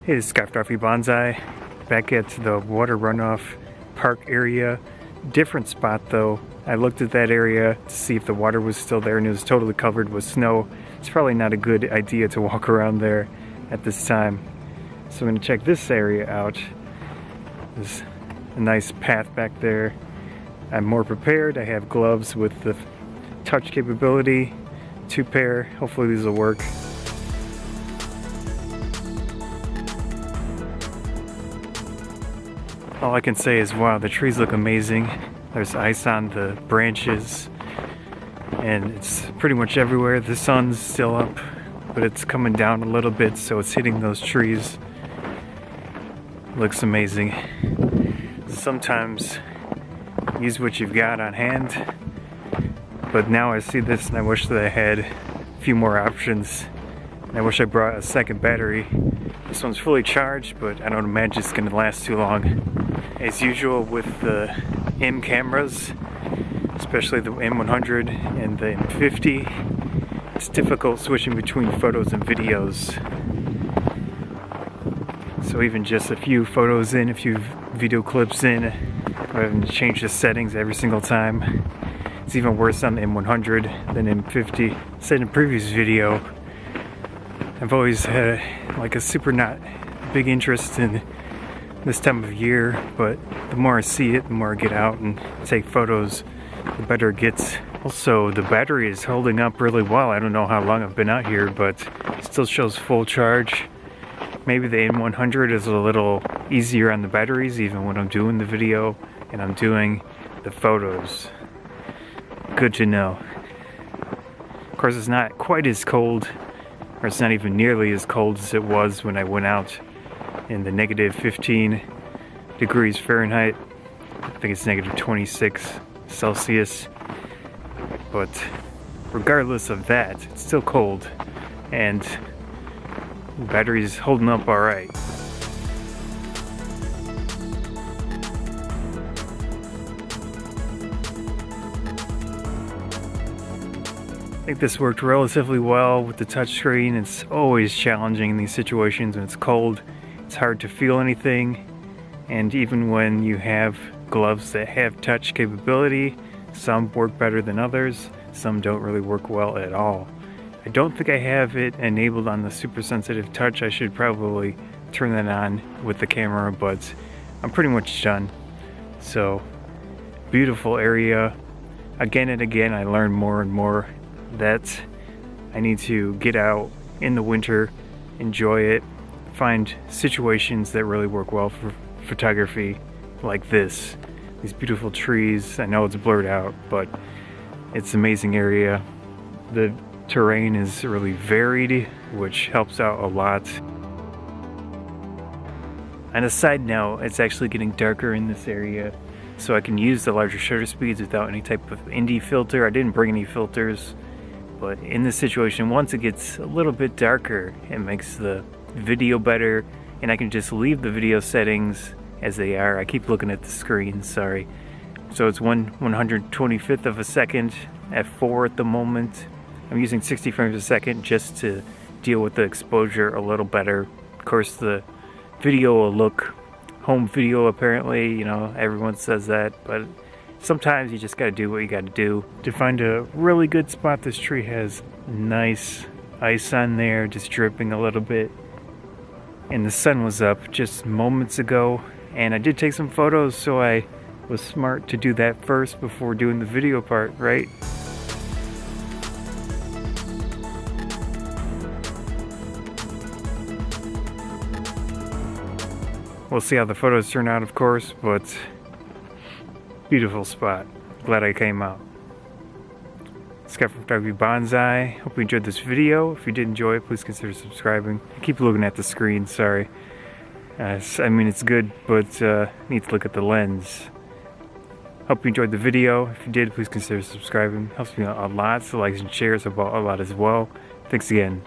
Hey, this is Scott Photography Bonsai, back at the water runoff park area. Different spot though. I looked at that area to see if the water was still there and it was totally covered with snow. It's probably not a good idea to walk around there at this time. So I'm going to check this area out. There's a nice path back there. I'm more prepared. I have gloves with the touch capability, 2 pair. Hopefully these will work. All I can say is, wow, the trees look amazing. There's ice on the branches, and it's pretty much everywhere. The sun's still up, but it's coming down a little bit, so it's hitting those trees. Looks amazing. Sometimes use what you've got on hand, but now I see this and I wish that I had a few more options. And I wish I brought a second battery. This one's fully charged, but I don't imagine it's going to last too long. As usual with the M cameras, especially the M100 and the M50, it's difficult switching between photos and videos. So even just a few photos in, a few video clips in, I'm having to change the settings every single time. It's even worse on the M100 than M50. I said in a previous video, I've always had like a super not big interest in this time of year, but the more I see it, the more I get out and take photos, the better it gets. Also, the battery is holding up really well. I don't know how long I've been out here, but it still shows full charge. Maybe the M100 is a little easier on the batteries, even when I'm doing the video and I'm doing the photos. Good to know. Of course, it's not quite as cold, or it's not even nearly as cold as it was when I went out in the negative 15 degrees Fahrenheit. I think it's negative 26 Celsius. But regardless of that, it's still cold, and the battery's holding up alright. I think this worked relatively well with the touchscreen. It's always challenging in these situations when it's cold. It's hard to feel anything, and even when you have gloves that have touch capability, some work better than others, some don't really work well at all. I don't think I have it enabled on the super sensitive touch. I should probably turn that on with the camera, but I'm pretty much done. So, beautiful area. Again and again, I learn more and more that I need to get out in the winter, enjoy it, find situations that really work well for photography like this. These beautiful trees. I know it's blurred out, but it's an amazing area. The terrain is really varied, which helps out a lot. On a side note, it's actually getting darker in this area, so I can use the larger shutter speeds without any type of ND filter. I didn't bring any filters, but in this situation, once it gets a little bit darker, it makes the video better, and I can just leave the video settings as they are. I keep looking at the screen, sorry. So it's 1/125th of a second at 4 at the moment. I'm using 60 frames a second just to deal with the exposure a little better. Of course, the video will look home video apparently, you know, everyone says that, but sometimes you just gotta do what you gotta do. To find a really good spot, this tree has nice ice on there, just dripping a little bit. And the sun was up just moments ago, and I did take some photos, so I was smart to do that first before doing the video part, right? We'll see how the photos turn out, of course, but beautiful spot. Glad I came out. Scott from Photography Bonsai. Hope you enjoyed this video. If you did enjoy it, please consider subscribing. I keep looking at the screen, sorry. I mean, it's good, but need to look at the lens. Hope you enjoyed the video. If you did, please consider subscribing. Helps me out a lot, so likes and shares help out a lot as well. Thanks again.